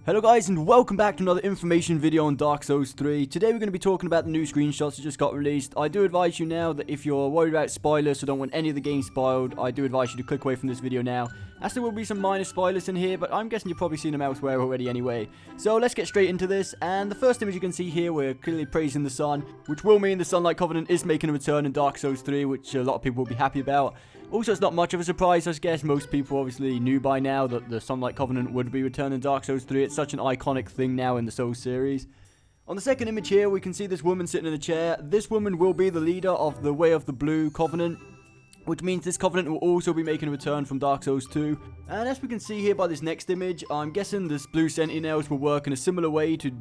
Hello guys and welcome back to another information video on Dark Souls 3. Today we're going to be talking about the new screenshots that just got released. I do advise you now that if you're worried about spoilers or don't want any of the game spoiled, I do advise you to click away from this video now. As there will be some minor spoilers in here, but I'm guessing you've probably seen them elsewhere already anyway. So let's get straight into this, and the first image you can see here, we're clearly praising the sun, which will mean the Sunlight Covenant is making a return in Dark Souls 3, which a lot of people will be happy about. Also, it's not much of a surprise, I guess. Most people obviously knew by now that the Sunlight Covenant would be returning in Dark Souls 3. It's such an iconic thing now in the Souls series. On the second image here, we can see this woman sitting in a chair. This woman will be the leader of the Way of the Blue Covenant, which means this Covenant will also be making a return from Dark Souls 2. And as we can see here by this next image, I'm guessing this Blue Sentinels will work in a similar way to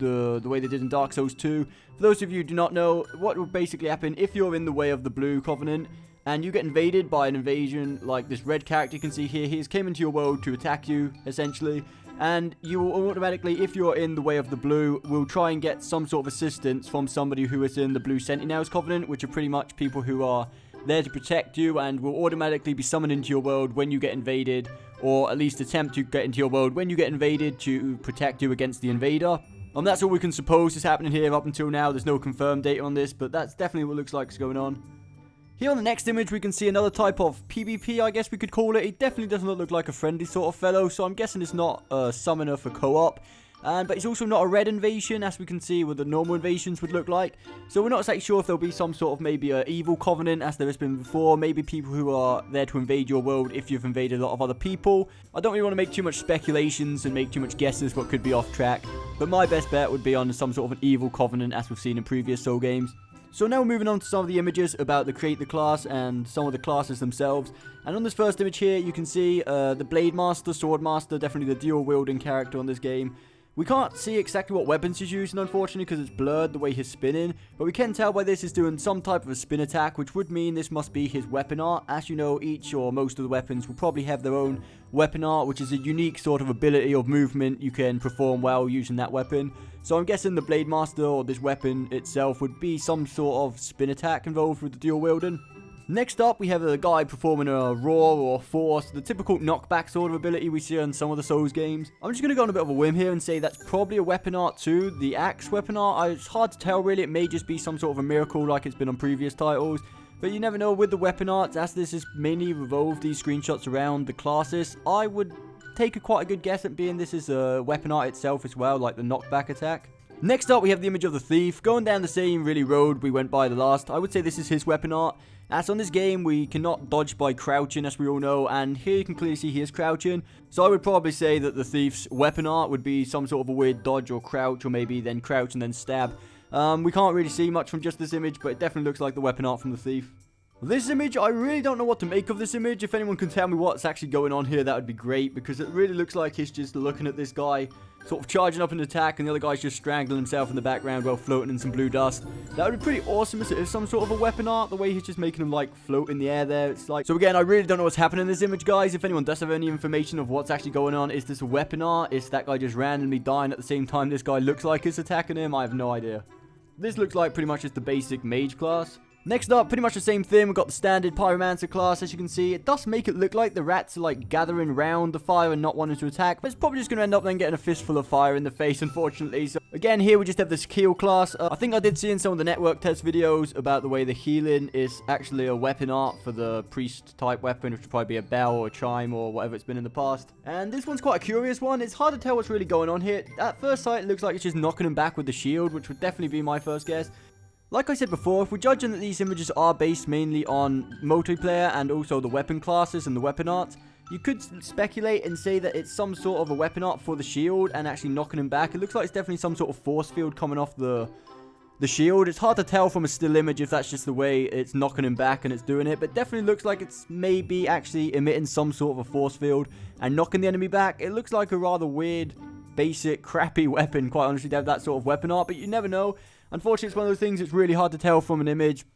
the way they did in Dark Souls 2. For those of you who do not know, what will basically happen if you're in the Way of the Blue Covenant, and you get invaded by an invasion like this red character you can see here. He has came into your world to attack you, essentially. And you will automatically, if you're in the Way of the Blue, will try and get some sort of assistance from somebody who is in the Blue Sentinels Covenant, which are pretty much people who are there to protect you and will automatically be summoned into your world when you get invaded, or at least attempt to get into your world when you get invaded to protect you against the invader. That's all we can suppose is happening here up until now. There's no confirmed data on this, but that's definitely what it looks like is going on. Here on the next image, we can see another type of PvP, I guess we could call it. It definitely does not look like a friendly sort of fellow, so I'm guessing it's not a summoner for co-op. But it's also not a red invasion, as we can see what the normal invasions would look like. So we're not exactly sure if there'll be some sort of maybe an evil covenant, as there has been before. Maybe people who are there to invade your world if you've invaded a lot of other people. I don't really want to make too much speculations and make too much guesses what could be off track. But my best bet would be on some sort of an evil covenant, as we've seen in previous Soul games. So now we're moving on to some of the images about the Create the Class and some of the classes themselves. And on this first image here, you can see the Blade Master, Sword Master, definitely the dual wielding character on this game. We can't see exactly what weapons he's using, unfortunately, because it's blurred the way he's spinning. But we can tell by this he's doing some type of a spin attack, which would mean this must be his weapon art. As you know, each or most of the weapons will probably have their own weapon art, which is a unique sort of ability or movement you can perform while using that weapon. So I'm guessing the Blade Master or this weapon itself would be some sort of spin attack involved with the dual wielding. Next up, we have a guy performing a Roar or Force, the typical knockback sort of ability we see on some of the Souls games. I'm just going to go on a bit of a whim here and say that's probably a weapon art too. The axe weapon art, it's hard to tell really. It may just be some sort of a miracle like it's been on previous titles. But you never know with the weapon arts, as this is mainly revolved these screenshots around the classes. I would take quite a good guess at being this is a weapon art itself as well, like the knockback attack. Next up, we have the image of the Thief. Going down the same really road we went by the last, I would say this is his weapon art. As on this game, we cannot dodge by crouching, as we all know, and here you can clearly see he is crouching. So I would probably say that the Thief's weapon art would be some sort of a weird dodge or crouch, or maybe then crouch and then stab. We can't really see much from just this image, but it definitely looks like the weapon art from the Thief. This image, I really don't know what to make of this image. If anyone can tell me what's actually going on here, that would be great, because it really looks like he's just looking at this guy, sort of charging up an attack, and the other guy's just strangling himself in the background while floating in some blue dust. That would be pretty awesome if it is some sort of a weapon art, the way he's just making him, like, float in the air there. It's like... So again, I really don't know what's happening in this image, guys. If anyone does have any information of what's actually going on, is this a weapon art? Is that guy just randomly dying at the same time this guy looks like he's attacking him? I have no idea. This looks like pretty much just the basic mage class. Next up, pretty much the same thing. We've got the standard Pyromancer class, as you can see. It does make it look like the rats are, like, gathering round the fire and not wanting to attack. But it's probably just going to end up then getting a fistful of fire in the face, unfortunately. So, again, here we just have this Keel class. I think I did see in some of the network test videos about the way the healing is actually a weapon art for the priest-type weapon, which would probably be a bell or a chime or whatever it's been in the past. And this one's quite a curious one. It's hard to tell what's really going on here. At first sight, it looks like it's just knocking him back with the shield, which would definitely be my first guess. Like I said before, if we're judging that these images are based mainly on multiplayer and also the weapon classes and the weapon art, you could speculate and say that it's some sort of a weapon art for the shield and actually knocking him back. It looks like it's definitely some sort of force field coming off the shield. It's hard to tell from a still image if that's just the way it's knocking him back and it's doing it, but definitely looks like it's maybe actually emitting some sort of a force field and knocking the enemy back. It looks like a rather weird, basic, crappy weapon, quite honestly, to have that sort of weapon art, but you never know. Unfortunately, it's one of those things that's really hard to tell from an image.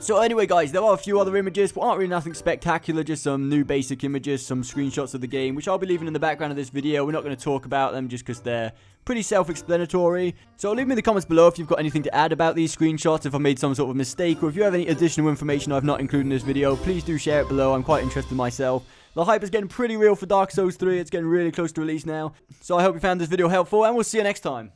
So anyway, guys, there are a few other images, but aren't really nothing spectacular, just some new basic images, some screenshots of the game, which I'll be leaving in the background of this video. We're not going to talk about them just because they're pretty self-explanatory. So leave me in the comments below if you've got anything to add about these screenshots, if I made some sort of mistake, or if you have any additional information I've not included in this video, please do share it below. I'm quite interested myself. The hype is getting pretty real for Dark Souls 3. It's getting really close to release now. So I hope you found this video helpful, and we'll see you next time.